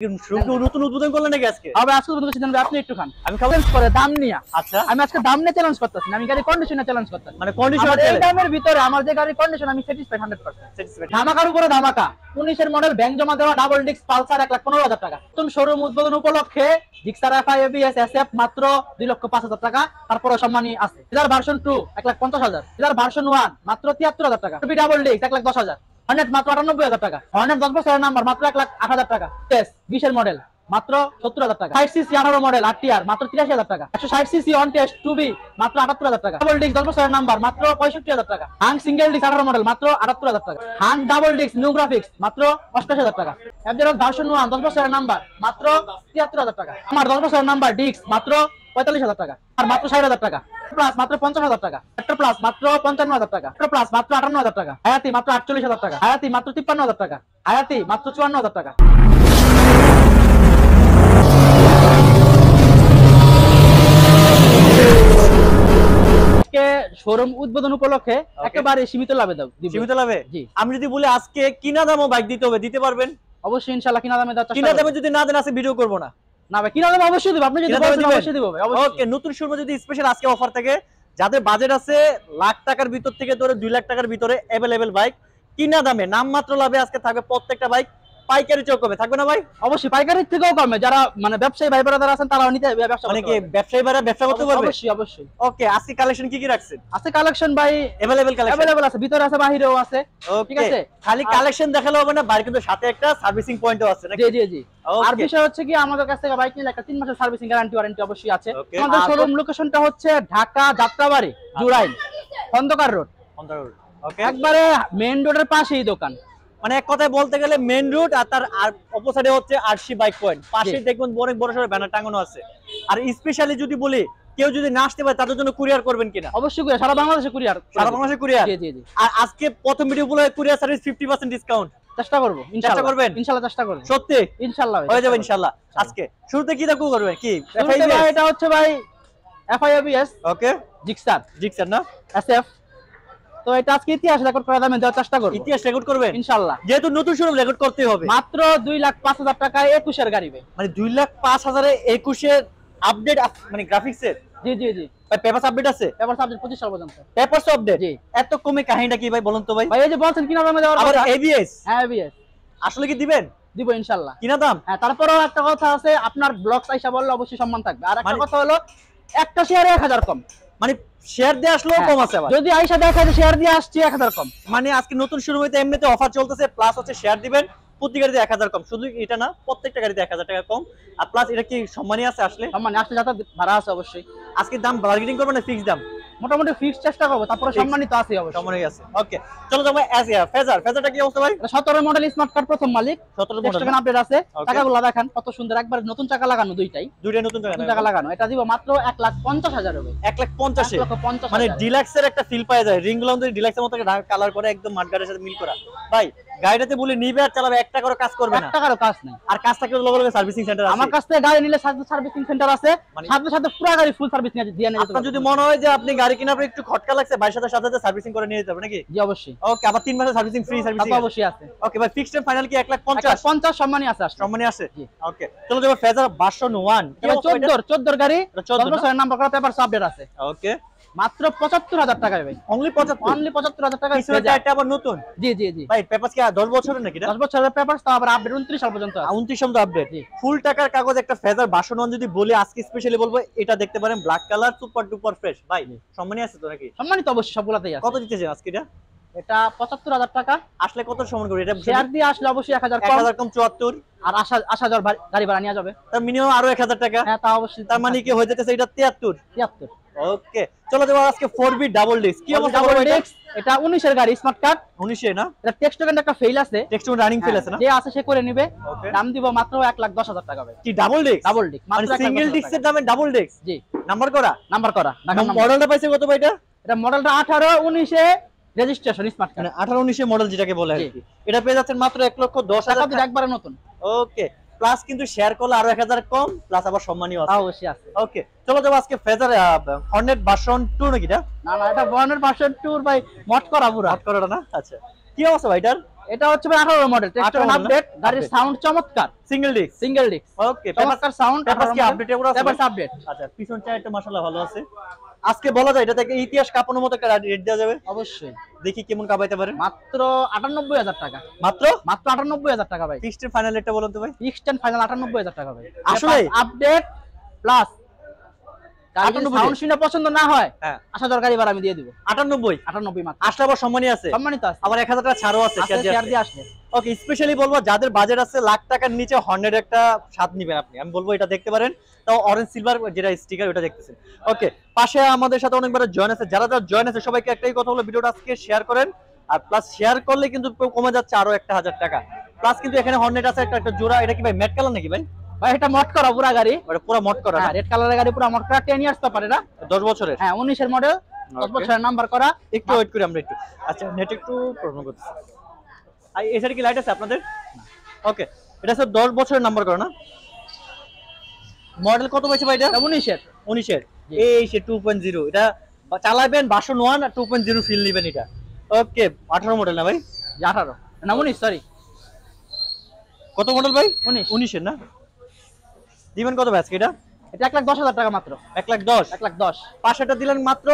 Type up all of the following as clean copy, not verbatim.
নতুন উদ্বোধন করলেন নাকি আজকে? আবার আজকে উদ্বোধন করছি আপনি একটু খান। আমি খাবেন করে দাম নিয়া। আচ্ছা, আমি আজকে দাম নিয়ে চ্যালেঞ্জ করতেছি না, আমি গাড়ি কন্ডিশনে চ্যালেঞ্জ করতেছি। মানে কন্ডিশনার এই দামের ভিতরে আমার যে গাড়ি কন্ডিশন আমি স্যাটিসফাইড 100%। স্যাটিসফাইড। ধামাকার উপরে ধামাকা। 19 এর মডেল ব্যাংক জমা দেওয়া ডাবল ডিস্ক পালসার 1,15,000 টাকা। নতুন শোরুম উদ্বোধন উপলক্ষে জিক্সার এফআই এবিএস এসএফ মাত্র 2,05,000 টাকা। তারপরে সম্মানী আছে। এটার ভার্সন 2 1,50,000, এটার ভার্সন 1 মাত্র 73,000 টাকা। টুপি ডাবল ডিস্ক 1,10,000, হর্নেট মাত্র 98,000 টাকা। হর্নেট 10 বছরের নাম্বার মাত্র 1,08,000 টাকা। টেস 20 এর মডেল মাত্র 70,000 টাকা। 60 সিসি 18 মডেল আরটিআর মাত্র 83,000 টাকা। 160 সিসি অন টেস্ট 2B মাত্র 78,000 টাকা। ডাবল ডিস্ক 10 বছরের নাম্বার মাত্র 65,000 টাকা। হাং সিঙ্গেল ডিস্ক 18 মডেল মাত্র 78,000 টাকা। Hang double disc new graphics মাত্র 88,000 টাকা। এফজেড ভার্সন 1 10 বছরের নাম্বার মাত্র 73,000 টাকা। আমার 10 বছরের নাম্বার ডিস্ক মাত্র 45,000 টাকা আর মাত্র 60,000 টাকা। প্লাস মাত্র 50,000 টাকা। হেক্টর প্লাস মাত্র 55,000 টাকা। হেক্টর প্লাস মাত্র 58,000 টাকা। হায়াতি মাত্র 48,000 টাকা। হায়াতি মাত্র 53,000 টাকা। হায়াতি মাত্র 54,000 টাকা। শোরুম উদ্বোধন উপলক্ষে একেবারে সীমিত লাভে দাও। সীমিত লাভে? জি। আমি যদি বলি আজকে কিনা দামও বাইক দিতে হবে, দিতে পারবেন? অবশ্যই ইনশাআল্লাহ কিনা দামে দাও। কিনা দামে যদি না দেন আজকে ভিডিও করব না। না ভাই কিনা দামে অবশ্যই দেব। আপনি যদি বলেন অবশ্যই দেব ভাই। ওকে, নতুন শোরুমে যদি স্পেশাল আজকে অফার থাকে, যাদের বাজেট আছে লাখ টাকার ভিতর থেকে ধরে 2 লাখ টাকার ভিতরে अवेलेबल বাইক কিনা দামে নামমাত্র লাভে আজকে থাকবে প্রত্যেকটা বাইক। পাইকারি চেয়ে কমে থাকবে না ভাই? অবশ্যই পাইকারি থেকেও কমে। যারা মানে ব্যবসায়ী ভাই ব্রাদার আছেন তারাও নিতে ব্যবসা মানে কি ব্যবসায়ী ভাইরা ব্যবসা করতে পারবে? অবশ্যই অবশ্যই। ওকে, আজকে কালেকশন কি কি রাখছেন? আছে কালেকশন ভাই अवेलेबल কালেকশন अवेलेबल আছে, ভিতরে আছে বাহিরেও আছে। ঠিক আছে, খালি কালেকশন দেখালে হবে না, বাইরে কিন্তু সাথে একটা সার্ভিসিং পয়েন্টও আছে নাকি? জি জি জি। আর বিষয় হচ্ছে কি আমাদের কাছ থেকে বাইক নিলে একটা 3 মাসের সার্ভিসিং গ্যারান্টি ওয়ারেন্টি অবশ্যই আছে। আমাদের শোরুম লোকেশনটা হচ্ছে ঢাকা যাত্রাবাড়ি জুরাইন খন্দকার রোড। ওকে, একবারে মেইন রোডের পাশেই দোকান। মানে এক কথায় বলতে গেলে মেইন রোড আর তার অপোজিটে হচ্ছে আরসি বাইক পয়েন্ট, পাশেই দেখবেন অনেক বড় সড়ো ব্যানার টাঙানো আছে। আর স্পেশালি যদি বলি কেউ যদি না আসতে পারে তাদের জন্য কুরিয়ার করবেন কিনা? অবশ্যই কুরিয়ার, সারা বাংলাদেশে কুরিয়ার। সারা বাংলাদেশে কুরিয়ার? জি জি জি। আর আজকে প্রথম ভিডিও বলে কুরিয়ার সার্ভিস 50% ডিসকাউন্ট চেষ্টা করব ইনশাআল্লাহ। চেষ্টা করবেন? ইনশাআল্লাহ চেষ্টা করব। সত্যি? ইনশাআল্লাহ হয়ে যাবে ইনশাআল্লাহ। আজকে শুরুতে কি দেখো করবেন? কি ভাই এটা হচ্ছে ভাই এফআইএবিএস ওকে জিক্সার না এসএফ। তো এটা আজকে ইতিহাস রেকর্ড করার দামে দেওয়ার চেষ্টা করব। ইতিহাস রেকর্ড করবেন ইনশাআল্লাহ। যেহেতু নতুন শোরুম রেকর্ড করতেই হবে। মাত্র 2,05,000 টাকায় 21 এর গাড়ি ভাই। মানে 2,05,000 এ 21 এর আপডেট মানে গ্রাফিক্স এর? জি জি জি। ভাই পেপারস আপডেট আছে? পেপারস আপডেট 25 সাল পর্যন্ত। Papers update? জি। এত কমে কাহিনীটা কি ভাই বলুন তো ভাই? ভাই এই যে বলছেন কিনা দামে দেওয়ার আবার কথা। এবিএস? হ্যাঁ এবিএস। আসলে কি দিবেন? দিব ইনশাআল্লাহ। কিনা দাম? হ্যাঁ, তারপরেও একটা কথা আছে, আপনার ব্লগস আইসা বললে অবশ্যই সম্মান থাকবে। আর একটা কথা হলো একটা শেয়ারে 1000 কম। মানে শেয়ার দিয়ে আসলেও কম আছে আবার? যদি আইসা দেখা যায় শেয়ার দিয়ে আসছে 1000 কম। মানে আজকে নতুন শুরু হইতে এমনিতে অফার চলতেছে, প্লাস হচ্ছে শেয়ার দিবেন প্রতি গাড়িতে 1000 কম। শুধু এটা না, প্রত্যেকটা গাড়িতে 1000 টাকা কম। আর প্লাস এটা কি সম্মানী আছে আসলে? সম্মানী আসলে যাতে ভাড়া আছে অবশ্যই। আজকে দাম বার্গেনিং করবেন না ফিক্স দাম? মোটামুটি ফিক্স চেষ্টা করব, তারপরে সম্মানিত আছে অবশ্যই। সম্মানী আছে। ওকে, চলো যাবো ফেজারটা কি অবস্থা ভাই? এটা 17 মডেল স্মার্ট কার্ড প্রথম মালিক। 17 মডেল টেক্সট আপডেট আছে। টাকাগুলো দেখেন কত সুন্দর, একবার নতুন চাকা লাগানো, দুইটাই নতুন চাকা লাগানো। এটা দিব মাত্র 1,50,000 হবে। 1,50,000 1,50,000 মানে ডিলাক্সের একটা ফিল পাওয়া যায়। রিংগুলো আমাদের ডিলাক্সের মতো কালার করে একদম মাঠগাড়ির সাথে মিল করা। ভাই গাড়িটাতে বলে নিবে আর চালাবে, 1 টাকারও কাজ করবে না। 1 টাকারও কাজ নাই। আর কাজ থাকলে লগে লগে সার্ভিসিং সেন্টার আছে। আমার কাছ থেকে গাড়ি নিলে সার্ভিসিং সেন্টার আছে, সাথে সাথে পুরো গাড়ি ফুল সার্ভিস নিয়ে দিয়ে নিতে। আপনার যদি মনে হয় যে আপনি গাড়ি কেনার পর একটু খটকা লাগছে, ভাইয়ের সাথে সাথে সার্ভিসিং করে নিয়ে যেতে হবে নাকি? জি অবশ্যই। ওকে, আবার 3 মাসের সার্ভিসিং ফ্রি সার্ভিসিং অবশ্যই আছে। ওকে ভাই, ফিক্সড এন্ড ফাইনাল কি 1,50,000? 1,50,000 সম্মানী আছে আসলে। সম্মানী আছে? জি। ওকে, চলো যাবো ফেজার ভার্সন 1। এটা 14 গাড়ি, 14 বছরের নাম্বার করা, পেপারস আপডেট আছে। ওকে, মাত্র 75,000 টাকা ভাই। অনলি 75,000 টাকা। এটা আবার নতুন? জি জি জি। ভাই পেপারস কি 10 বছরের নাকি? 10 বছরের পেপারস, তো আবার আপডেট 29 সাল পর্যন্ত আছে। 29 সাল আপডেট। ফুল টাকার কাগজ একটা ফেজার ভার্সন 1 যদি বলি আজকে স্পেশালি বলবো এটা দেখতে পারেন, black colour, super duper fresh. ভাই সম্মানী আছে তো নাকি? সম্মানী তো অবশ্যই সবগুলাতেই আছে। কত দিতেছেন আজকে এটা? এটা 75,000 টাকা। আসলে কত সম্মান করি এটা? শেয়ার দিয়ে আসলে অবশ্যই 1000 কম। 1000 কম 74। আর আসা যাওয়ার গাড়ি ভাড়া নিয়ে যাবে। তার মিনিমাম আরো 1000 টাকা। হ্যাঁ তা অবশ্যই। তার মানে কি হয়ে যেতেছে এটা 73। 73। ওকে, চলো যাবো আজকে 4B ডাবল ডিস্ক। কি অবস্থা ডাবল ডিস্ক? এটা 19 এর গাড়ি, স্মার্ট কার্ড 19 এ না? এটা টেক্সট টোকেন একটা ফেল আছে। টেক্সট টোকেন রানিং ফেল আছে না? যে আছে সে করে নেবে। ওকে, দাম দিব মাত্র 1,10,000 টাকা ভাই। কি ডাবল ডিস্ক? ডাবল ডিস্ক মানে সিঙ্গেল ডিস্কের দামে ডাবল ডিস্ক? জি। নাম্বার করা? নাম্বার করা। মডেলটা পাইছে কত ভাই এটা? এটা মডেলটা 18 19 এ রেজিস্ট্রেশন স্মার্ট কার্ড। মানে 18 19 এর মডেল যেটাকে বলে আর কি। এটা পেয়ে যাচ্ছেন মাত্র 1,10,000 টাকা একবারে নতুন। ওকে, প্লাস কিন্তু শেয়ার করলে আরো 1000 কম, প্লাস আবার সম্মানীয় আছে। অবশ্যই আছে। ওকে, চলো যাবো আজকে ফেজার হর্নেট ভার্সন 2 নাকি এটা? না না, এটা বর্নের ভার্সন 2 ভাই, মড করা পুরো। হট করাটা না? আচ্ছা, কি অবস্থা ভাই এটার? এটা হচ্ছে ভাই 18 মডেল, 18 আপডেট, গাড়ির সাউন্ড চমৎকার, সিঙ্গেল ডিস্ক। সিঙ্গেল ডিস্ক, ওকে, চমৎকার সাউন্ড, পেপারস কি আপডেট এগুলো আছে? Papers update. আচ্ছা, পিছন চাইটা মাশাআল্লাহ ভালো আছে। আজকে বলা যায় এটা থেকে ইতিহাস কাঁপানোর মতো একটা রেট দেওয়া যাবে? অবশ্যই। দেখি কেমন কাঁপাইতে পারেন। মাত্র 98,000 টাকা, মাত্র 98,000 টাকা ভাই। ফিক্সড ফাইনাল রেটটা বলুন তো ভাই। ফিক্সড এন্ড ফাইনাল 98,000 টাকা ভাই। আসলে আপডেট প্লাস গাড়ি যদি 98 সাউন্ড শুনে পছন্দ না হয়, হ্যাঁ, আশা দরকারি বার আমি দিয়ে দিব। 98 98 মাত্র। আসলে আবার সম্মানই আছে, সম্মানিত আছে, আবার 1000 টাকা ছাড়ও আছে শেয়ার দিয়ে আসলে। ওকে, স্পেশালি বলবো যাদের বাজেট আছে লাখ টাকার নিচে হর্নেট একটা স্বাদ নিবেন আপনি, আমি বলবো এটা দেখতে পারেন। তাও অরেঞ্জ সিলভার যেটা স্টিকার ওটা দেখতেছেন। ওকে, পাশে আমাদের সাথে অনেকবার জয়েন আছে, যারা যারা জয়েন আছে সবাইকে একটাই কথা হলো, ভিডিওটা আজকে শেয়ার করেন, আর প্লাস শেয়ার করলে কিন্তু কমে যাচ্ছে আরো 1000 টাকা। প্লাস কিন্তু এখানে হর্নেট আছে একটা জোড়া, এটা কি ভাই ম্যাট কালার নাকি ভাই? ভাই এটা মড করা পুরো গাড়ি, ওটা পুরো মড করা, হ্যাঁ রেড কালারের গাড়ি, পুরো মড করা, 10 ইয়ার্স পেপার এটা, 10 বছরের, হ্যাঁ 19 এর মডেল, 10 বছরের নাম্বার করা। একটু ওয়েট করি আমরা একটু। আচ্ছা, নেট একটু প্রবলেম করতেছে। আর এছাড়া কি লাইট আছে আপনাদের? ওকে, এটা স্যার 10 বছরের নাম্বার করা না? মডেল কত পাইছে ভাই এটা? 19 এর। এই সে 2.0, এটা চালাবেন ভার্সন 1 আর 2.0 ফিল নেবেন এটা। ওকে, 18 মডেল না ভাই? 18 না 19, সরি কত মডেল ভাই? 19 এর না? দিবেন কত ভাই আজকে এটা? এটা 1,10,000 টাকা মাত্র। 1,10,000। 1,10,000 পাশেটা দিলেন মাত্র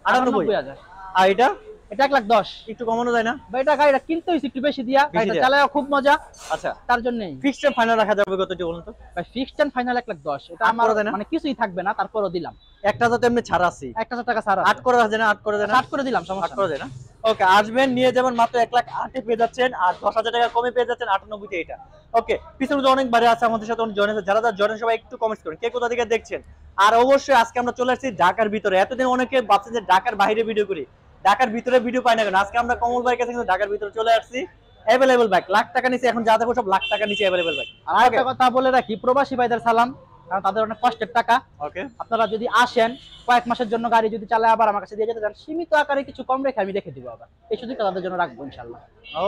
98,000। আর এটা এটা 1,10,000 একটু কমানো যায় না ভাই? এটা গাড়িটা কিনতে হইছে একটু বেশি দিয়া, গাড়িটা দিয়া। চালায় খুব মজা, আচ্ছা, তার জন্যই ফিক্সড ফাইনাল রাখা যাবে কত একটু বলুন তো ভাই। ফিক্সড এন্ড ফাইনাল 1,10,000, এটা আট আমার করে দেয় না? মানে কিছুই থাকবে না, তারপরও দিলাম। একটা তো এমনি ছাড় আছে, 1,000 টাকা ছাড় 8 করে রাখা যায় না? 8 করে দেন, 8 করে দিলাম, 8 সমস্যা করে নেই। দেন না? ওকে, আসবেন নিয়ে যাবেন মাত্র 1,08,000 এ পেয়ে যাচ্ছেন, আর 10,000 টাকা কমে পেয়ে যাচ্ছেন 98 তে এটা। ওকে, পিছনে তো অনেক বারে আছে আমাদের সাথে অনেক জয়েন আছে, যারা যারা জয়েন সবাই একটু কমেন্ট করেন কে কোথা থেকে দেখছেন। আর অবশ্যই আজকে আমরা চলে আসছি ঢাকার ভিতরে। এতদিন অনেকে ভাবছেন যে ঢাকার বাইরে ভিডিও করি, ঢাকার ভিতরে ভিডিও পাই না কেন? আজকে আমরা কমল ভাইয়ের কাছে কিন্তু ঢাকার ভিতরে চলে আসছি। अवेलेबल বাইক লাখ টাকা নিচে, এখন যা দেখো সব লাখ টাকা নিচে अवेलेबल বাইক। আর একটা কথা বলে রাখি, প্রবাসী ভাইদের সালাম, কারণ তাদের অনেক কষ্টের টাকা। ওকে, আপনারা যদি আসেন কয়েক মাসের জন্য গাড়ি যদি চালায় আবার আমার কাছে দিয়ে যেতে চান, সীমিত আকারে কিছু কম রেখে আমি রেখে দিব, আবার এই সুযোগটা তাদের জন্য রাখবো ইনশাআল্লাহ।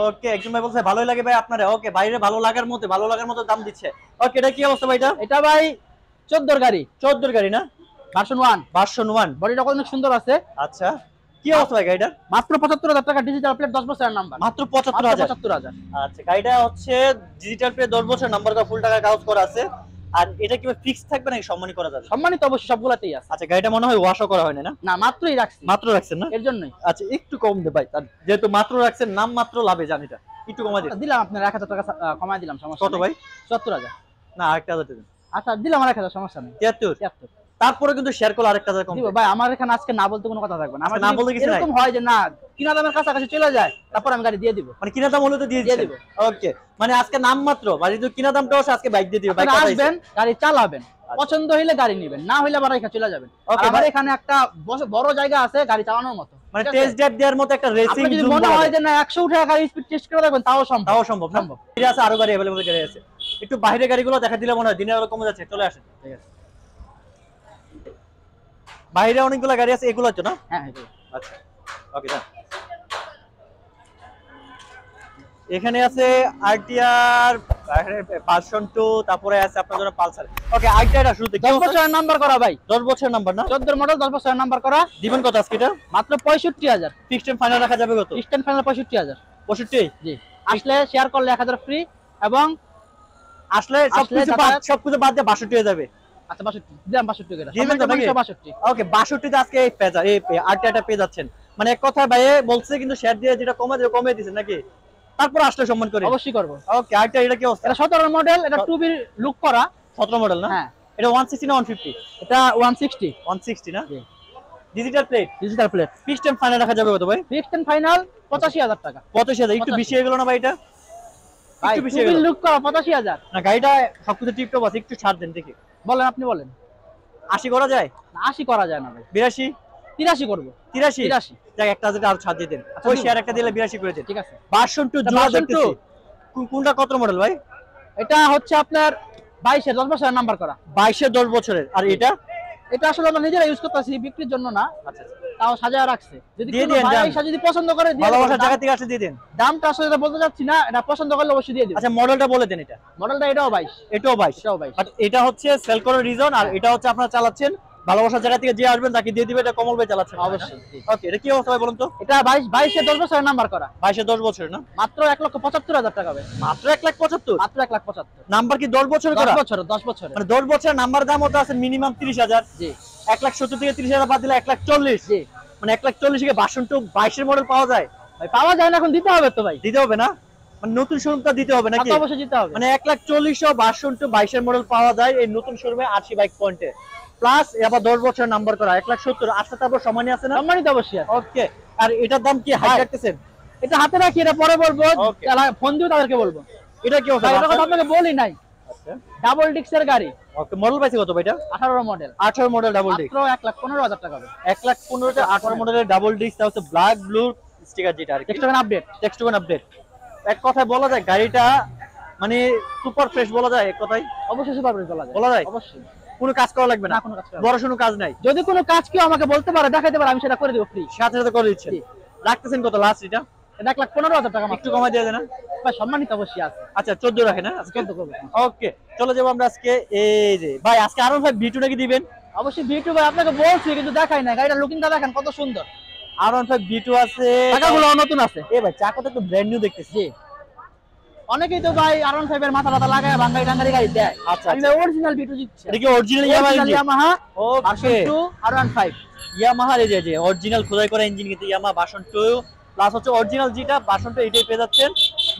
ওকে, একজন ভাই বলছে ভালোই লাগে ভাই আপনারা। ওকে, বাইরে ভালো লাগার মতো দাম দিচ্ছে। ওকে, এটা কি অবস্থা ভাই? এটা ভাই 14 গাড়ি, 14 গাড়ি না? Version 1, version 1। বডিটা অনেক সুন্দর আছে। আচ্ছা, কি অবস্থা ভাই গাড়িটার? মাত্র 75,000 টাকা, ডিজিটাল প্লেট, 10 বছরের নাম্বার, মাত্র 75,000। 75,000। আচ্ছা, গাড়িটা হচ্ছে ডিজিটাল প্লেট, 10 বছর নাম্বার করা, ফুল টাকা কাগজ করা আছে। আর এটা কি ফিক্স থাকবে নাকি সম্মানী করা যাবে? সম্মানিত অবশ্যই সবগুলাতেই আছে। আচ্ছা, গাড়িটা মনে হয় ওয়াশও করা হয় না? না, মাত্রই রাখছি, মাত্র রাখছেন না? এর জন্যই। আচ্ছা, একটু কম দে ভাই, আর যেহেতু মাত্র রাখছেন নাম মাত্র লাভে জানি, এটা একটু কমাই দিন। দিলাম আপনার 1,000 টাকা কমায় দিলাম, সমস্যা কত ভাই? 74,000। না, আরেকটা হাজার দিন। আচ্ছা দিলাম 1,000, সমস্যা নেই। 73। তারপরে কিন্তু শেয়ার করলে আরেকটা হাজার কম দিব ভাই, আমার এখানে আজকে না বলতে কোনো কথা থাকবে না। আমার না বলতে কিছু নাই। এরকম হয় যে না কিনা দামের কাছাকাছি চলে যায়, তারপর আমি গাড়ি দিয়ে দিব। মানে কিনা দাম হলে তো দিয়ে দিয়ে দিব। দিব। ওকে, মানে আজকে নাম মাত্র, মানে যদি কিনা দামটাও আছে আজকে বাইক দিয়ে দিবে। বাইক আপনারা আসবেন, গাড়ি চালাবেন, পছন্দ হইলে গাড়ি নেবেন, না হইলে আবার এখানে চলে যাবেন। Okay, আমার ভাই। এখানে একটা বড় জায়গা আছে গাড়ি চালানোর মতো, মানে ঠিক আছে? টেস্ট ড্রাইভ দেওয়ার মতো একটা রেসিং আপনি যদি জুম মনে হয় যে না 100 উঠে গাড়ি স্পিড টেস্ট করে দেখবেন, তাও সম্ভব। তাও সম্ভব না? এটা আছে, আরো গাড়ি अवेलेबल গাড়ি আছে। একটু বাইরে গাড়িগুলো দেখা দিলে মনে হয় দিনের বেলা কমে যাচ্ছে। চলে আসেন, ঠিক আছে? বাইরে অনেকগুলো গাড়ি আছে, এগুলো হচ্ছে না? হ্যাঁ, আচ্ছা, ওকে, যান। এখানে আছে আরটিআর ভার্সন 2, তারপরে আছে আপনার জন্য পালসার। ওকে, আরটিআর শুরুতে 10 বছরের নাম্বার করা ভাই, 10 বছর নাম্বার না? 14 মডেল, 10 বছরের নাম্বার করা। দিবেন কত আজকে এটা? মাত্র 65,000। ফিক্সড এন্ড ফাইনাল রাখা যাবে কত? Stand final 65,000। 65। জি, আসলে শেয়ার করলে 1000 ফ্রি, এবং আসলে সবকিছু বাদ, সবকিছু বাদ দিয়ে 62 হয়ে যাবে। আচ্ছা 62 দিলাম, 62 করে দিবেন তো নাকি? 62। ওকে, 62 তে আজকে এই পেজা এই আরটিআরটা পেয়ে যাচ্ছেন। মানে এক কথা ভাই বলছে কিন্তু শেয়ার দিয়ে যেটা কমে দিয়েছেন নাকি? তারপর আসলে সম্মান করি। অবশ্যই করব। ওকে, আরটিআর এটা কি অবস্থা? এটা 17 মডেল, এটা 2B লুক করা। 17 মডেল না? হ্যাঁ, এটা 160 না 150? এটা 160। 160 না? জি, digital plate. Digital plate. Fixed and final রাখা যাবে কত ভাই? ফিক্সড এন্ড ফাইনাল 85,000 টাকা। 85,000 একটু 85,000 বেশি হয়ে গেল না ভাই? এটা ভাই একটু বেশি হয়ে 2B গেল লুক করা 85,000। না? গাড়িটা সবকিছু টিপটপ আছে, একটু ছাড় দেন দেখি। বলেন, আপনি বলেন। 80 করা যায়? না, 80 করা যায় না ভাই, 82? 83 করব। 83? 83 যাক, একটা হাজার আর ছাড় দিয়ে দেন। আচ্ছা, ওই দিব। শেয়ার একটা দিলে 82 করে দেন। ঠিক আছে। ভার্সন 2 এটা জোড়া version দেখতেছি। কোনটা কত মডেল ভাই? এটা হচ্ছে আপনার 22 এর 10 বছরের নাম্বার করা। 22 এর 10 বছরের। আর এটা? এটা আসলে আমরা নিজেরা ইউজ করতেছি, বিক্রির জন্য না। আচ্ছা, তাও সাজায় রাখছে, যদি দিয়ে কোনো দেন, ভাই যান। এসে যদি পছন্দ করে দিয়ে ভালোবাসার দেব। জায়গা থেকে আসলে দিয়ে দেন। দামটা আসলে এটা বলতে যাচ্ছি না, এটা পছন্দ করলে অবশ্যই দিয়ে দেব। আচ্ছা, মডেলটা বলে দেন। এটা মডেলটা এটাও 22। এটাও 22? এটাও 22। বাট এটা হচ্ছে সেল করার রিজন, আর এটা হচ্ছে আপনারা চালাচ্ছেন ভালোবাসার জায়গা থেকে যে আসবেন তাকে দিয়ে দিবে, এটা কমল ভাই চালাচ্ছেন অবশ্যই। ওকে, এটা কি অবস্থা ভাই বলুন তো? এটা 22 10 বছরের নাম্বার করা, 22 10 বছর না, মাত্র 1,75,000 টাকা হবে, মাত্র 1,75,000। মাত্র 1,75,000। নাম্বার কি 10 বছর করা? 10 বছরের মানে 10 বছরের নাম্বার দাম হতে আছে মিনিমাম 30,000। জি 1,70,000 থেকে 30,000 বাদ দিলে 1,40,000। জি মানে 1,40,000 কে ভার্সন 2 22 এর মডেল পাওয়া যায়? ভাই, পাওয়া যায় না, এখন দিতে হবে তো ভাই, দিতে হবে না, মানে নতুন শোরুমটা দিতে হবে নাকি? টাকা অবশ্যই দিতে হবে। মানে 1,40,000 ভার্সন 2 22 এর মডেল পাওয়া যায় এই নতুন শোরুমে আরসি বাইক পয়েন্টে, প্লাস আবার 10 বছরের নাম্বার করা 1,70,000। আসলে তারপর সমানই আছে না? সম্মানিত অবশ্যই আছে। ওকে, আর এটার দাম কি হাই ভাই, রাখতেছেন? এটা হাতে রাখি, এটা পরে বলবো, Okay. ফোন দিয়ে তাদেরকে বলবো। এটা কি ভাই, এটা কথা আপনাকে বলি নাই, আচ্ছা ডাবল ডিক্সের গাড়ি, ওকে, মডেল পাইছে কত ভাই এটা? 18 মডেল, 18 মডেল ডাবল ডিস্ক, মাত্র 1,15,000 টাকা হবে। 1,15,000 তে 18 মডেলের ডাবল ডিস্ক, তা হচ্ছে ব্ল্যাক ব্লু স্টিকার যেটা আর কি, text update, text to update. এক কথায় বলা যায় গাড়িটা মানে সুপার ফ্রেশ বলা যায়, এক কথায় অবশ্যই সুপার ব্রেক বলা যায়, বলা যায়? অবশ্যই। কোনো কাজ করা লাগবে না, না, কোনো কাজ করা লাগবে না। বড়সড় কাজ নাই, যদি কোনো কাজ কেউ আমাকে বলতে পারে, দেখাইতে পারে, আমি সেটা করে দেবো ফ্রি। সাথে সাথে করে দিচ্ছেন। জি। রাখতেছেন কত লাস্ট এটা? এটা 1,15,000 টাকা মাত্র। একটু কমাই দিয়ে দেন না? ভাই, সম্মানিত অবশ্যই আছে, আচ্ছা 14 রাখেন না আজকে? 14 করবো। ওকে, চলে যাবো আমরা আজকে। এই যে ভাই আজকে আরো ভাই V2 নাকি দিবেন? অবশ্যই V2 ভাই, আপনাকে বলছি কিন্তু দেখাই না, গাড়িটা লুকিংটা দেখেন কত সুন্দর, আরো ভাই V2 আছে, টাকাগুলো নতুন আছে। এ ভাই চাকাটা তো ব্র্যান্ড নিউ দেখতেছি। জি, অনেকেই তো ভাই R15 এর মাথা টাথা লাগায় ভাঙ্গাই টাঙ্গারি গাড়ি দেয়, আচ্ছা, আমি অরিজিনাল V2 দিচ্ছি। এটা কি অরিজিনাল ইয়ামাহা ওকে, ভার্সন 2 R15। ইয়ামাহার এই যে অরিজিনাল খোদাই করা ইঞ্জিন, কিন্তু ইয়ামাহা ভার্সন 2 প্লাস হচ্ছে অরিজিনাল যেটা ভার্সন 2 এটাই পেয়ে যাচ্ছেন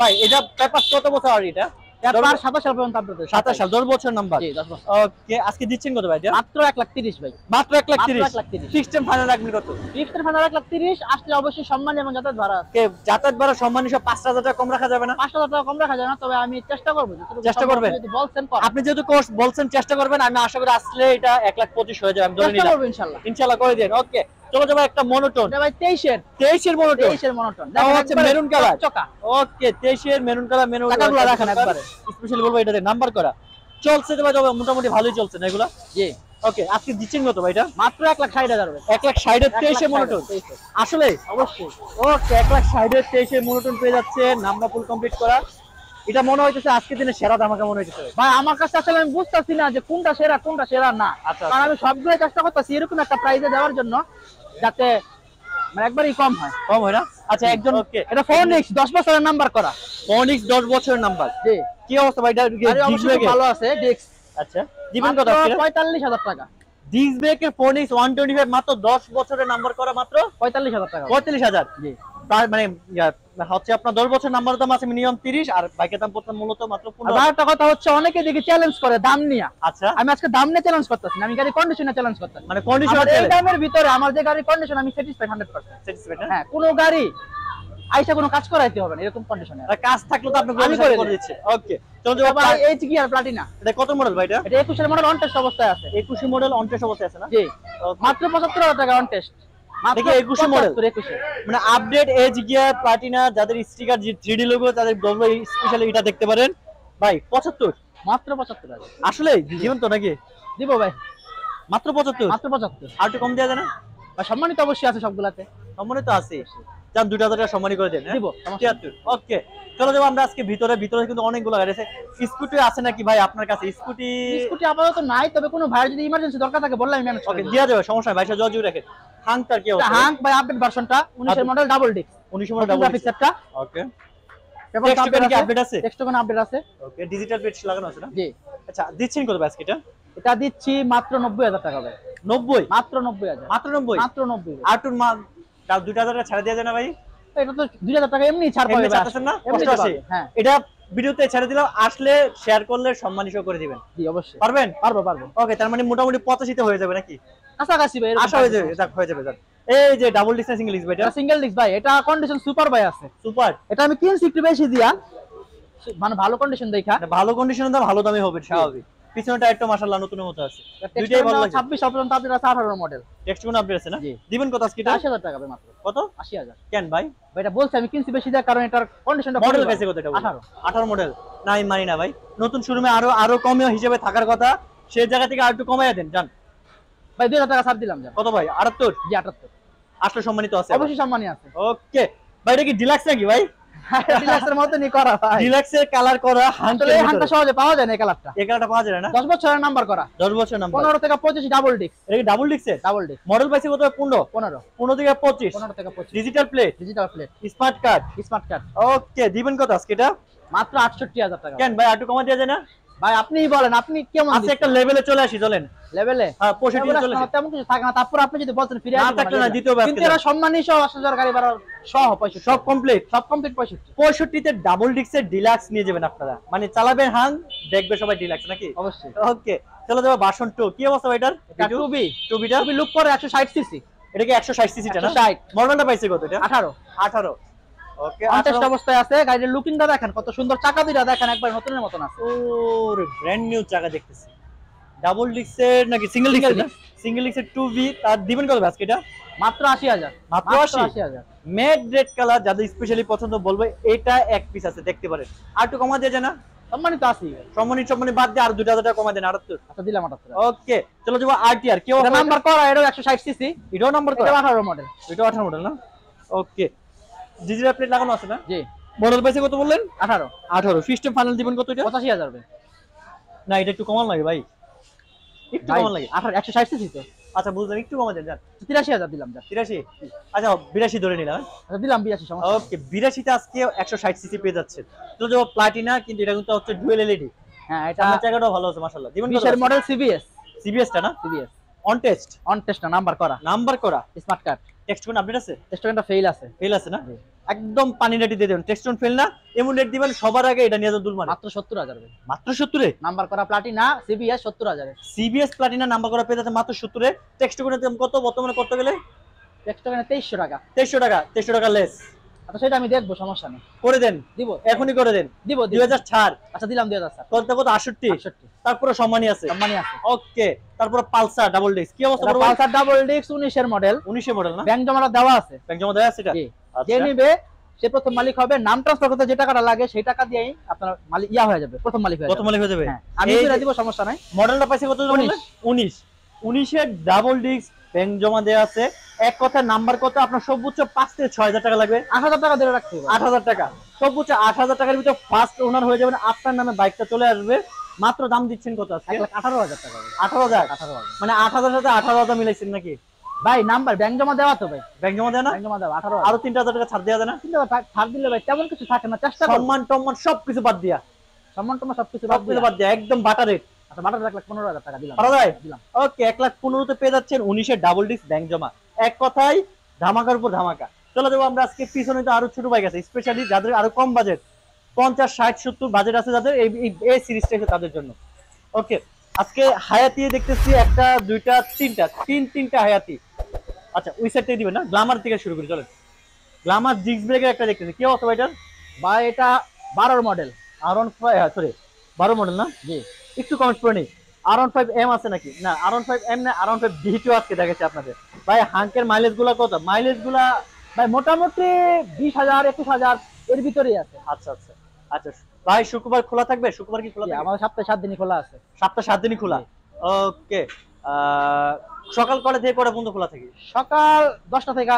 ভাই। এটা পেপার কত বছর আর এটা? তার 27 সাল পর্যন্ত আপডেট, 27 সাল, 10 বছর নাম্বার। জি 10 বছর। ওকে, আজকে দিচ্ছেন কত ভাই এটা? মাত্র 1,30,000 ভাই, মাত্র 1,30,000। 1,30,000 সিস্টেম ফাইনাল রাখবেন কত? ফিক্সড ফাইনাল 1,30,000, আসলে অবশ্যই সম্মান এবং যাতায়াত ভাড়া আছে। কে যাতায়াত ভাড়া সম্মানী সব 5,000 টাকা কম রাখা যাবে না? 5,000 টাকা কম রাখা যায় না, তবে আমি চেষ্টা করবো, যতটুকু চেষ্টা সম্ভব করবেন? যদি বলছেন কর, আপনি যেহেতু কোর্স বলছেন চেষ্টা করবেন, আমি আশা করি আসলে এটা 1,25,000 হয়ে যাবে, আমি ধরে চেষ্টা নিলাম। করবো ইনশাআল্লাহ। ইনশাআল্লাহ করে দেন। ওকে, চলে যাবো একটা মনোটোন, এটা ভাই 23 এর 23 এর মনোটোন। 23 এর মনোটন, তাও হচ্ছে মেরুন কালার। চকা। ওকে, 23 এর মেরুন কালার, মেরুন টাকাগুলো রাখেন একবারে। স্পেশালি বলবো এটাতে নাম্বার করা চলছে তো ভাই, তবে মোটামুটি ভালোই চলছে না এগুলা? জি, ওকে, আজকে দিচ্ছেন কত ভাই এটা? মাত্র 1,60,000 হবে। 1,60,000 এর 23 এর মনোটোন, আসলে অবশ্যই ওকে 1,60,000 এর 23 এর মনোটোন পেয়ে যাচ্ছে, নাম্বার ফুল কমপ্লিট করা। এটা মনে হইতেছে আজকে দিনে সেরা দাম, আমাকে মনে হইতেছে। ভাই, আমার কাছে আসলে আমি বুঝতাছি না যে কোনটা সেরা কোনটা সেরা না, আচ্ছা, কারণ আমি সবগুলো চেষ্টা করতেছি এরকম একটা প্রাইজে দেওয়ার জন্য যাতে মানে একবারই কম হয়। কম হয় না? আচ্ছা একজন, ওকে, এটা ফোনিক্স 10 বছরের নাম্বার করা। ফোনিক্স 10 বছরের নাম্বার। জি, কি অবস্থা ভাই এটা? গাড়ি অবশ্যই খুব ভালো আছে, ডিক্স। আচ্ছা, দিবেন কত আজকে? 45,000 টাকা। ডিস্ক ব্রেকের ফোনিক্স 125 মাত্র 10 বছরের নাম্বার করা, মাত্র 45,000 টাকা। 45,000। জি, তার মানে হচ্ছে আপনার 10 বছর নাম্বার দাম আছে মিনিমাম 30, আর বাইকের দাম পড়ছে মূলত মাত্র আর 15। একটা কথা হচ্ছে, অনেকে দেখি চ্যালেঞ্জ করে দাম নিয়ে। আচ্ছা, আমি আজকে দাম নিয়ে চ্যালেঞ্জ করতেছি না, আমি গাড়ি কন্ডিশনে চ্যালেঞ্জ করতেছি। মানে কন্ডিশন আমার এই দামের ভিতরে আমার যে গাড়ি কন্ডিশন, আমি স্যাটিসফাইড 100%। স্যাটিসফাইড না? হ্যাঁ, কোনো গাড়ি আইসা কোনো কাজ করাইতে হবে না এরকম কন্ডিশনে। আর কাজ থাকলে তো আপনি আমি করে করে দিচ্ছি। ওকে, চল যাবো। ভাই, এই কি আর প্লাটিনা, এটা কত মডেল ভাই এটা? এটা 21 এর মডেল, অন টেস্ট অবস্থায় আছে। 21 মডেল অন টেস্ট অবস্থায় আছে না? জি, Okay. মাত্র 75,000 টাকা অন টেস্ট। দেখি 21 মডেল। 21 মানে আপডেট এজ গিয়ার প্লাটিনা, যাদের স্টিকার 3D লোগো তাদের স্পেশালি এটা দেখতে পারেন ভাই। 75, মাত্র 75,000 আসলে জীবন তো নাকি? দিব ভাই, মাত্র 75? মাত্র 75। আর একটু কম দেওয়া যায় না? ভাই, সম্মানিত অবশ্যই আছে সবগুলাতে, সম্মানিত তো আছে, যান 2,000 টাকা সম্মানী করে দেন। দিব। 73। ওকে, চলো যাবো আমরা আজকে ভিতরে। ভিতরে কিন্তু অনেকগুলো গাড়ি আছে। স্কুটি আছে নাকি ভাই আপনার কাছে? স্কুটি স্কুটি আপাতত নাই, তবে কোনো ভাইয়ের যদি ইমার্জেন্সি দরকার থাকে বললে আমি ম্যানেজ করে ওকে দেব। দেওয়া যাবে, সমস্যা নাই ভাই, যোগাযোগ রাখেন। হাংটার কি অবস্থা? হাঙ্ক ভাই, আপডেট ভার্সনটা 19 এর model, double disc, 19 model double graphics সেটটা। ওকে, পেপার টেক্সট আপডেট কি আছে, আপডেট আছে? টেক্সট কোন আপডেট আছে। ওকে, ডিজিটাল পেজ লাগানো আছে না? জি, আচ্ছা, দিচ্ছেন কত ভাই আজকে এটা? এটা দিচ্ছি মাত্র 90,000 টাকা ভাই, 90? মাত্র 90,000, মাত্র 90? মাত্র 90। আর টুর 2,000 টাকা ছাড়া দেওয়া যায় না ভাই? এটা তো 2,000 টাকা এমনি ছাড় পাবে এমনি ভাই, ছাড়তেছেন না? এমনি কষ্ট আছে। পাবে, হ্যাঁ এটা ভিডিওতে ছেড়ে দিলাম, আসলে শেয়ার করলে সম্মান হিসেবে করে দিবেন। জি, অবশ্যই পারবেন? পারবো পারবো, ওকে, তার মানে মোটামুটি 85 তে হয়ে যাবে নাকি? কাছাকাছি ভাই, আশা হয়ে যাবে, যাক হয়ে যাবে। যাক, এই যে ডাবল ডিস্ক সিঙ্গেল ডিস্ক ভাই, এটা এটা সিঙ্গেল ডিস্ক ভাই, এটা কন্ডিশন সুপার ভাই আছে। সুপার। এটা আমি কিনছি একটু বেশি দিয়া, মানে ভালো কন্ডিশন দেখা। এটা ভালো কন্ডিশনের দাম ভালো দামে হবে স্বাভাবিক। পিছনে টায়ারটা মাশাআল্লাহ নতুনের মতো আছে, দুইটাই ভালো লাগে। 26 সাল পর্যন্ত আপডেট আছে, 18 মডেল। টেক্সট কোন আপডেট আছে না? জি। দিবেন কত আজকে এটা? 80,000 টাকা ভাই, মাত্র কত? 80,000। কেন ভাই? ভাই, এটা বলছি আমি কিনছি বেশি দেয়া, কারণ এটার কন্ডিশনটা মডেল কাছে কত এটা? 18 মডেল না, আমি মানি না ভাই। নতুন শোরুমে আরো কমে হিসেবে থাকার কথা, সেই জায়গা থেকে আর একটু কমাইয়া দেন জান। ভাই 2,000 টাকা ছাড় দিলাম জান। কত ভাই? 78? জি, 78। আসলে সম্মানিত আছে অবশ্যই সম্মানী আছে। ওকে ভাই, এটা কি ডিলাক্স নাকি ভাই? ডিলাক্সের মতনই করা ভাই। ডিলাক্সের কালার করা আসলে এই হানটা সহজে পাওয়া যায় না এই কালারটা। এই কালারটা পাওয়া যায় না 10 বছরের নাম্বার করা। 10 বছর নাম্বার 15 থেকে 25 ডাবল ডিস্ক। এটা কি ডাবল ডিস্কের? Double disc. মডেল পাইছে কত? 15 15 থেকে 25 15 থেকে 25। Digital plate digital plate, smart card. Smart card. Okay, দিবেন কত আজকে এটা? মাত্র 68000 টাকা। কেন ভাই একটু কমা দেওয়া যায় না? ভাই আপনিই বলেন আপনি কেমন আচ্ছা একটা লেভেলে চলে আসি চলেন। লেভেলে? হ্যাঁ 65 চলে আসি। তেমন কিছু থাকে না, তারপর আপনি যদি বলছেন ফিরে না আসবেন থাকলে না, দ্বিতীয় বার কিন্তু এরা সম্মানী সহ 80,000 গাড়ি ভাড়া সহ 65 সব কমপ্লিট। সব কমপ্লিট 65। 65 তে ডাবল ডিস্কের ডিলাক্স নিয়ে যাবেন আপনারা, মানে চালাবেন হাং, দেখবে সবাই ডিলাক্স নাকি? অবশ্যই। ওকে, চলো যাবো ভার্সন 2। কি অবস্থা ভাই এটার? 2B 2বিটা লুক করে 160 সিসি। এটা কি 160 সিসি টা না? 160। মডেলটা পাইছে কত এটা? 18 ওকে, কন্টেস্ট অবস্থায় আছে। গাড়ির লুকিংটা দেখেন, কত সুন্দর, চাকা দুইটা দেখেন একবার নতুনের মতন আছে। ওরে ব্র্যান্ড নিউ চাকা দেখতেছি। ডাবল ডিস্কের নাকি সিঙ্গেল ডিস্কের? না সিঙ্গেল ডিস্কের 2B। তার দিবেন কত আজকে এটা? মাত্র 80,000। মাত্র 80,000। মেড রেড কালার, যাদের স্পেশালি পছন্দ বলবো এটা এক পিস আছে, দেখতে পারেন। আর একটু কমা দিয়ে যায় না? সম্মানিত আছি। সম্মানী বাদ দিয়ে আর 2,000 টাকা কমা দেন, 78। আচ্ছা দিলাম 78। ওকে, চলো যাবো আরটিআর। কেউ এটা নাম্বার করা, এটাও 160 সিসি। এটাও নাম্বার এটা করা? 18 মডেল। এটা 18 মডেল না? ওকে, ডিজিটাল প্লেট লাগানো আছে না? জি। মডেল পাইছে কত বললেন? 18। সিস্টেম ফাইনাল দিবেন কত এটা? 85,000 ভাই। না এটা একটু কমান লাগে ভাই, একটু কমান লাগে। 18 160 সিসি তো। আচ্ছা বুঝলাম, একটু কমা দেন যান। 83,000 দিলাম যা। 83? আচ্ছা 82 ধরে নিলাম। আচ্ছা দিলাম 82, সমস্যা নেই। ওকে, 82 তে আজকে 160 সিসি পেয়ে যাচ্ছে। তো যে প্লাটিনা, কিন্তু এটা কিন্তু হচ্ছে ডুয়েল এলইডি। হ্যাঁ এটা সামনের জায়গাটাও ভালো আছে মাশাআল্লাহ। দিবেন কত? 20 এর মডেল সিবিএস। সিবিএস টা না? CBS on test? On test না, নাম্বার করা, নাম্বার করা। Smart card. টেক্সট কোন আপডেট আছে? টেস্টমেন্টটা ফেল আছে। ফেল আছে না? একদম পানি রেডি দিয়ে দেবেন। টেক্সট ফেল না, এমন রেট দিবেন সবার আগে, এটা নিয়ে যাও দুলমান। মাত্র 70,000 ভাই। মাত্র 70 এ নাম্বার করা প্লাটিনা সিবিএস 70,000 এ। সিবিএস প্লাটিনা নাম্বার করা পেয়ে যাচ্ছে মাত্র 70 এ। টেক্সট কোন দাম কত বর্তমানে করতে গেলে? টেক্সটমেন্টে 2300 টাকা। 2300 টাকা। 2300 টাকা লেস আচ্ছা সেটা আমি দেখবো, সমস্যা নেই। করে দেন, দিব এখনই করে দেন। দিব 2000 ছাড়। আচ্ছা দিলাম 2000 স্যার। কত কত? 68। 68 তারপরে সম্মানী আছে। সম্মানী আছে। ওকে, তারপরে পালসার ডাবল ডিস্ক। কি অবস্থা? পালসার ডাবল ডিস্ক 19 এর মডেল। 19 এর মডেল না? ব্যাংক জমাটা দেওয়া আছে। ব্যাংক জমা দেওয়া আছে এটা? জি। আচ্ছা। যে নিবে সে প্রথম মালিক হবে। নাম ট্রান্সফার করতে যে টাকাটা লাগে সেই টাকা দিয়েই আপনার মালিক হয়ে যাবে, প্রথম মালিক হয়ে যাবে। প্রথম মালিক হয়ে যাবে। হ্যাঁ আমি এই দিয়ে যে দিব, সমস্যা নাই। মডেলটা পাইছে কত? 19 এর ডাবল ডিস্ক, ব্যাংক জমা দেওয়া আছে। এক কথা নাম্বার কত? আপনার সর্বোচ্চ 5 থেকে 6,000 টাকা লাগবে। 8,000 টাকা দিয়ে রাখতে হবে। 8,000 টাকা, সর্বোচ্চ 8,000 টাকার ভিতরে ফার্স্ট ওনার হয়ে যাবেন। আপনার নামে বাইকটা চলে আসবে। মাত্র দাম দিচ্ছেন কত আজকে? 1,18,000 টাকা। 18,000? 18,000 মানে 8,000 সাথে 18,000 মিলাইছেন নাকি ভাই? নাম্বার ব্যাংক জমা দেওয়া তো ভাই। ব্যাংক জমা দেয় না? ব্যাংক জমা দেওয়া 18,000। আরো 3,000 টাকা ছাড় দেওয়া যায় না? কিন্তু ছাড় দিলে ভাই তেমন কিছু থাকে না, চেষ্টা করো। সম্মান টম্মান সবকিছু বাদ দিয়া, সম্মান টম্মান সবকিছু বাদ সবকিছু দিয়ে। বাদ দিয়া একদম বাটা রেট। আচ্ছা বাটার 1,15,000 টাকা দিলাম। পারা যায়? দিলাম। ওকে, 1,15,000 তে পেয়ে যাচ্ছেন 19 এর ডাবল ডিস্ক ব্যাংক জমা। এক কথায় ধামাকার উপর ধামাকা। চলে যাবো আমরা আজকে পিছনে তো আরো ছোট বাইক আছে, স্পেশালি যাদের আরো কম বাজেট, 50, 60, 70 বাজেট আছে যাদের, এই সিরিজটা আছে তাদের জন্য। ওকে, আজকে হায়াতি দেখতেছি একটা, দুইটা, তিনটা হায়াতি। আচ্ছা ওই সাইড থেকে দিবেন না? গ্ল্যামার থেকে শুরু করি চলেন। গ্ল্যামার ডিস্ক ব্রেকের একটা দেখতেছি। কি অবস্থা এটার? ভাই এটা 12 মডেল। সরি 12 মডেল না? জি। একটু কমেন্ট করে নিই। R15M আছে নাকি? না R15M না, R15 D2 আজকে দেখাচ্ছি আপনাদের। ভাই হাঙ্কের মাইলেজ গুলা কত? মাইলেজ গুলা ভাই মোটামুটি 20,000 21,000 এর ভিতরেই আছে। আচ্ছা আচ্ছা আচ্ছা ভাই, শুক্রবার খোলা থাকবে? শুক্রবার কি খোলা থাকবে? আমাদের সপ্তাহে 7 দিনই খোলা আছে। সপ্তাহে 7 দিনই খোলা। ওকে, সকাল কয়টা থেকে কয়টা পর্যন্ত খোলা থাকে? সকাল 10টা থেকে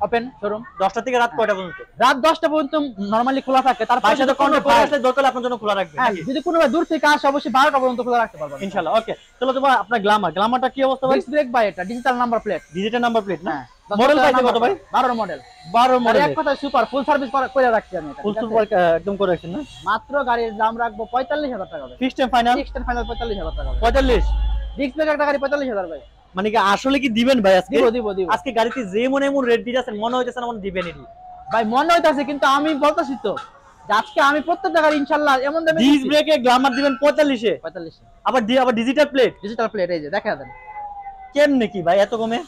ওপেন শোরুম। 10টা থেকে রাত কয়টা পর্যন্ত? রাত 10টা পর্যন্ত নরমালি খোলা থাকে। তারপর ভাই সাথে কন্টাক্ট করে আসলে দরকার আপনার জন্য খোলা রাখবে হ্যাঁ, নাকি? যদি কোনো ভাই দূর থেকে আসে অবশ্যই 12টা পর্যন্ত খোলা রাখতে পারবেন ইনশাআল্লাহ। ওকে, চলো তোমার আপনার গ্ল্যামারটা কি অবস্থা ভাই? ডিস্ক ব্রেক ভাই, এটা digital number plate. Digital number plate না? হ্যাঁ। মডেল পাইছে কত ভাই? 12 মডেল। 12 মডেল। এক কথা সুপার ফুল সার্ভিস করে রাখছি আমি এটা। ফুল সুপার একদম করে রাখছেন না? মাত্র গাড়ির দাম রাখবো 45,000 টাকা ভাই। Fixed and final? Fixed final 45,000 টাকা। 45? ডিস্ক ব্রেক একটা গাড়ি 45,000 ভাই। মানে কি আসলে কি দিবেন ভাই আজকে? দিব। আজকে গাড়িতে যে মনে এমন রেট দিতেছেন মনে হইতেছে না মনে দিবেনই ভাই। মনে হইতাছে কিন্তু আমি বলতাছি তো যে আজকে আমি প্রত্যেকটা গাড়ি ইনশাআল্লাহ এমন দামে ডিস্ক ব্রেকে গ্ল্যামার দিবেন 45 এ, 45 এ। আবার ডিজিটাল প্লেট। ডিজিটাল প্লেট এই যে দেখা দেন। কেমনে কি ভাই এত কমে?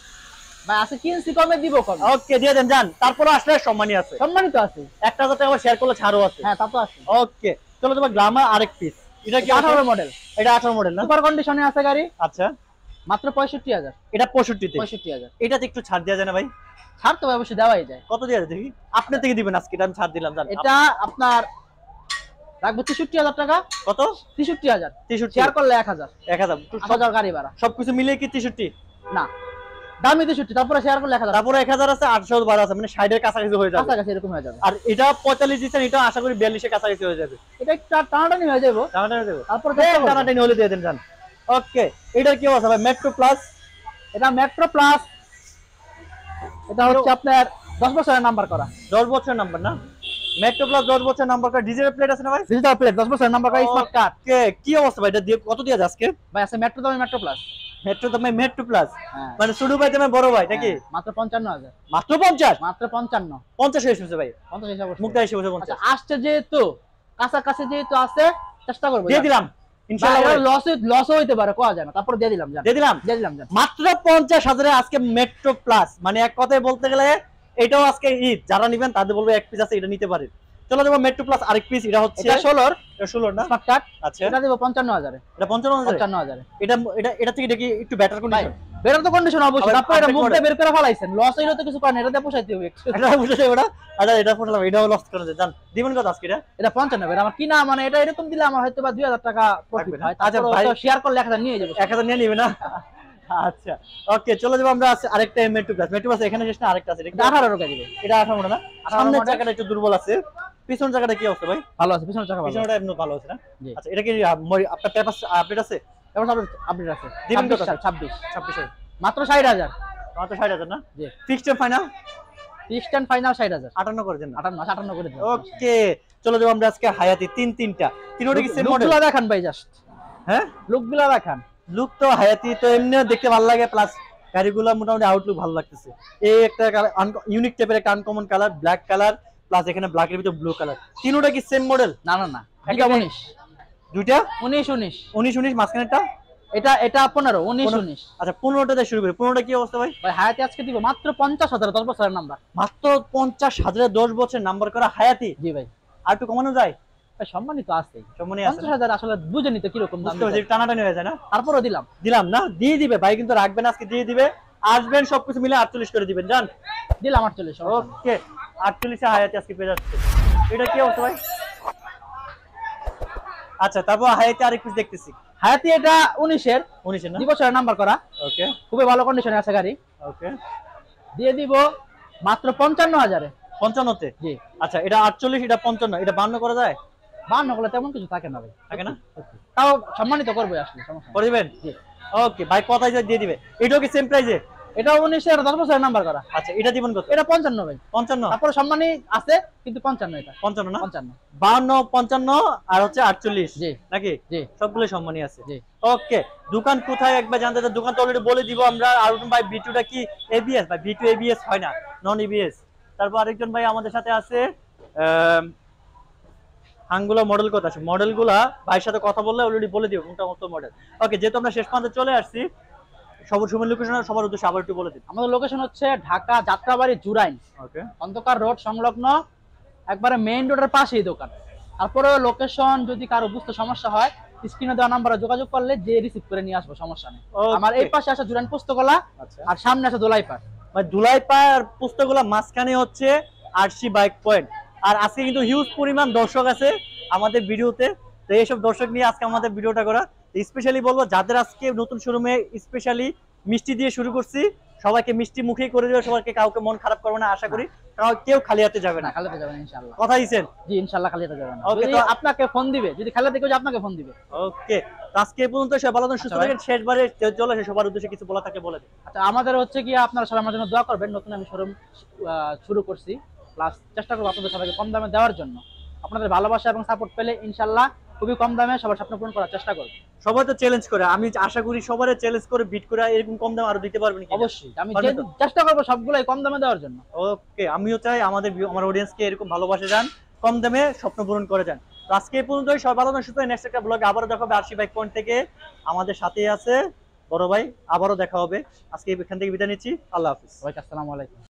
ভাই আছে কিনছি কমে দিব কম। ওকে দিয়ে দেন যান। তারপরে আসলে সম্মানই আছে, সম্মানিত আছে। 1,000 টাকা শেয়ার করলে ছাড়ও আছে। হ্যাঁ তা তো আছে। ওকে, চলো তোমার গ্ল্যামার আরেক পিস। এটা কি 18 মডেল? এটা 18 মডেল না? সুপার কন্ডিশনে আছে গাড়ি। আচ্ছা, মাত্র 65,000। এটা 65 তে? 65,000। এটাতে একটু ছাড় দেওয়া যায় না ভাই? ছাড় তো অবশ্যই দেওয়াই যায়। কত দেওয়া যায় দেখি? আপনি থেকে দিবেন আজকে, এটা আমি ছাড় দিলাম জান। এটা আপনার রাখবো 63,000 টাকা। কত? 63,000। 63? শেয়ার করলে 1,000। 1,000 1000 গাড়ি ভাড়া সবকিছু মিলিয়ে কি 63? না দাম 63, তারপরে শেয়ার করলে 1000, তারপরে 1000 আছে, 812 আছে, মানে 60 এর কাছাকাছি হয়ে যাবে। কাছাকাছি এরকম হয়ে যাবে। আর এটা 45 দিচ্ছেন, এটা আশা করি 42 এর কাছাকাছি হয়ে যাবে। এটা একটু টানাটানি হয়ে যাবে, টানাটানি দেবো, তারপরে টানাটানি হলে দিয়ে দেন জান। ওকে, এটার কি অবস্থা ভাই? মেট্রো প্লাস, এটা মেট্রো প্লাস, এটা হচ্ছে আপনার 10 বছরের নাম্বার করা, 10 বছর নাম্বার না? মেট্রো প্লাস 10 বছর নাম্বার করা, ডিজিটাল প্লেট আছে না ভাই? ডিজিটাল প্লেট 10 বছরের নাম্বার করা, স্মার্ট কার্ড। ওকে, কি অবস্থা ভাই? এটা দিয়ে কত দিয়ে আছে আজকে? ভাই আছে মেট্রো দামে মেট্রো প্লাস। মেট্রো দামে মেট্রো প্লাস, হ্যাঁ মানে শুরু ভাই দামে বড় ভাই নাকি? মাত্র 55000, মাত্র 50? মাত্র 55, 50 এসেছে ভাই, 50 হিসাব করছি। মুখটা এসে বসে 50 আচ্ছা আসছে যেহেতু, কাছাকাছি যেহেতু আছে, চেষ্টা করবো দিয়ে দিলাম ইনশাআল্লাহ। লস হইতে পারে, কোয়া যায় না, তারপর দিয়ে দিলাম জান, দিয়ে দিলাম দিয়ে দিলাম জান। মাত্র 50,000 এ আজকে মেট্রো প্লাস, মানে এক কথায় বলতে গেলে এটাও আজকে ঈদ, যারা নেবেন তাদের বলবো এক পিস আছে, এটা নিতে পারেন। চলো দেবো মেট্রো প্লাস আরেক পিস, এটা হচ্ছে এটা 16 এটা 16 না? Smart card. আচ্ছা, এটা দেব 55000 এ, এটা 55,000। 55000 এ। এটা এটা এটা থেকে দেখি একটু বেটার ভাই কন্ডিশন। বের তো কন্ডিশন অবশ্যই, আবার তারপর এটা update মুখ করে। দিয়ে বের করে ফেলাইছেন, লস হইলো তো কিছু করেন, এটা দিয়ে পোষাইতে হবে। এটা বুঝেছে ওটা, আচ্ছা এটা ফোটালাম, এটাও লস করে দেন। দিবেন কত আজকে এটা? এটা 95, এটা আমার কিনা, মানে এটা এরকম দিলে আমার হয়তো বা 2000 টাকা প্রফিট হয়। আচ্ছা আচ্ছা ভাই, ভাই শেয়ার করলে 1000 নিয়ে যাবো। 1000 নিয়ে নিবে না? আচ্ছা ওকে, চলে যাবো আমরা আরেকটা মেট্রো প্লাস। মেট্রো প্লাস এখানে শেষ না, আরেকটা আছে, এটা 18 টাকা দিবে। এটা 18 না? 18 সামনের মডেল। জায়গাটা একটু দুর্বল আছে, পিছনের জায়গাটা কি অবস্থা ভাই? ভালো আছে, পিছনের টাকা ভালো আছে। পিছনটা এমনি ভালো আছে না? জি। আচ্ছা, এটা কি আপনার পেপার আপডেট আছে? এখন আপডেট আছে, দিবেন কত? 26 26 মাত্র 60000। মাত্র 60,000 না? জি। ফিক্সড ফাইনাল ইস্টার্ন ফাইনাল 60000, 58 করে দেন না? 58 করে দিন। ওকে, চলে যাবো আমরা আজকে হায়াতি তিনটা। তিনটা কি সেম মডেল? লুকগুলো দেখান ভাই, জাস্ট হ্যাঁ, লুকগুলো দেখান। লুক তো হায়াতি তো এমনি দেখতে ভালো লাগে, প্লাস গাড়িগুলো মোটামুটি আউটলুক ভালো লাগতেছে। এই একটা ইউনিক টাইপের একটা uncommon colour, black colour, plus এখানে ব্ল্যাকের ভিতর ব্লু কালার। তিনটা কি সেম মডেল? না না না, এটা একটা 19 দুইটা 19 19 মাঝখানেরটা? এটা 15 19 আচ্ছা 15টা দিয়ে শুরু করি। 15টা কি অবস্থা ভাই? ভাই হায়াতি আজকে দিব মাত্র 50000, 10 বছরের নাম্বার। মাত্র 50,000 10 বছর নাম্বার করা হায়াতি। জি ভাই, আর একটু কমানো যায়? ভাই সম্মানিত আছে, সম্মানী আছে না? 50000 আসলে বুঝে নিতে কিরকম দাম বুঝতে পারছি, একটু টানাটানি হয়ে যায় না? তারপরও দিলাম। দিলাম না? দিয়ে দিবে ভাই, কিন্তু রাখবেন আজকে, দিয়ে দিবে। আসবেন সবকিছু মিলে 48 করে দিবেন জান। দিলাম 48। ওকে, 48 এ হায়াতি আজকে পেয়ে যাচ্ছে। এটা কি অবস্থা ভাই? আচ্ছা, তারপর হায়াতি আরেক পিস দেখতেছি। হায়াতি এটা 19 এর 19 না? 2 বছরের নাম্বার করা, ওকে খুবই ভালো কন্ডিশনে আছে গাড়ি। ওকে, দিয়ে দিব মাত্র 55000 এ। 55 তে? জি। আচ্ছা, এটা 48, এটা 55, এটা 52 করা যায়? 52 করলে তেমন কিছু থাকে না ভাই, থাকে না? তাও সম্মানিত করবো আসলে, সমস্যা নেই। করে দিবেন? জি। ওকে ভাই, কথাই দিয়ে দিবে। এটাও কি সেম প্রাইসে? এটা 19 এর 10 বছরের নাম্বার করা। আচ্ছা, এটা দিবেন কত? এটা 55 ভাই, 55? তারপরে সম্মানী আছে কিন্তু 55 এটা 55 না? 55। 52 55 আর হচ্ছে 48 জি নাকি? জি সবগুলো সম্মানী আছে। জি। ওকে, দোকান কোথায় একবার জানতে চাই? দোকান তো অলরেডি বলে দিব আমরা। আর ভাই V2টা কি ABS? ভাই V2 ABS হয় না, নন ABS। তারপর আরেকজন ভাই আমাদের সাথে আছে, হাঙ্গুলা মডেল কথা আছে, মডেলগুলা ভাইয়ের সাথে কথা বললে অলরেডি বলে দিব কোনটা মতো মডেল। ওকে, যেহেতু আমরা শেষ পর্যন্ত চলে আসছি, সবার সময় লোকেশন সবার উদ্দেশ্যে আবার একটু বলে দিন। আমাদের লোকেশন হচ্ছে ঢাকা যাত্রাবাড়ি জুরাইন, ওকে, অন্ধকার রোড সংলগ্ন, একবারে মেইন রোডের পাশেই দোকান। তারপরে লোকেশন যদি কারো বুঝতে সমস্যা হয়, স্ক্রিনে দেওয়া নাম্বারে যোগাযোগ করলে যে রিসিভ করে নিয়ে আসবো, সমস্যা নেই। আমার এই পাশে আছে জুরাইন পুস্তকলা, আচ্ছা, আর সামনে আছে দোলাইপাড়। ভাই ধুলাইপাড় আর পুস্তকগুলা মাঝখানে হচ্ছে আরসি বাইক পয়েন্ট। আর আজকে কিন্তু হিউজ পরিমাণ দর্শক আছে আমাদের ভিডিওতে, তো এইসব দর্শক নিয়ে আজকে আমাদের ভিডিওটা করা। স্পেশালি বলবো, যাদের আজকে নতুন শোরুমে স্পেশালি মিষ্টি দিয়ে শুরু করছি, সবাইকে মিষ্টি মুখেই করে দেবে, সবাইকে কাউকে মন খারাপ করবে না আশা করি, কেউ খালি হাতে যাবে না না। খালিতে যাবেন ইনশাআল্লাহ। কথা দিয়েছেন? জি ইনশাআল্লাহ খালিতে যাবেন। Okay, যদি তো- আপনাকে ফোন দিবে, যদি খালিতে কেউ আপনাকে ফোন দিবে। ওকে, আজকে এই পর্যন্ত সবাই ভালো থাকেন, সুস্থ আচ্ছা ভাই। থাকেন। শেষবারে চলে আসে, সবার উদ্দেশ্যে কিছু বলা থাকে বলে দিন। আচ্ছা আমাদের হচ্ছে কি, আপনারা সবাই আমার জন্য দোয়া করবেন। নতুন আমি শোরুম শুরু করছি, প্লাস চেষ্টা করবো আপনাদের সবাইকে কম দামে দেওয়ার জন্য। আপনাদের ভালোবাসা এবং সাপোর্ট পেলে ইনশাআল্লাহ খুবই কম দামে সবার স্বপ্ন পূরণ করার চেষ্টা করব। সবাই তো চ্যালেঞ্জ করে, আমি আশা করি সবারই চ্যালেঞ্জ করে বিট করে এরকম কম দাম আরো দিতে পারবেন কিনা? অবশ্যই আমি পারবেন তো? চেষ্টা করবো সবগুলাই কম দামে দেওয়ার জন্য। ওকে, আমিও চাই আমার অডিয়েন্সকে এরকম ভালোবাসে যান, কম দামে স্বপ্ন পূরণ করে যান। তো আজকে এই পর্যন্তই, সবাই ভালো থাকুন, সুস্থ থাকুন। নেক্সট একটা ব্লগে আবারও দেখা হবে আরসি বাইক পয়েন্ট থেকে, আমাদের সাথেই আছে বড় ভাই, আবারও দেখা হবে। আজকে এখান থেকে বিদায় নিচ্ছি, আল্লাহ হাফিজ। ওয়ালাইকুম আসসালামু আলাইকুম।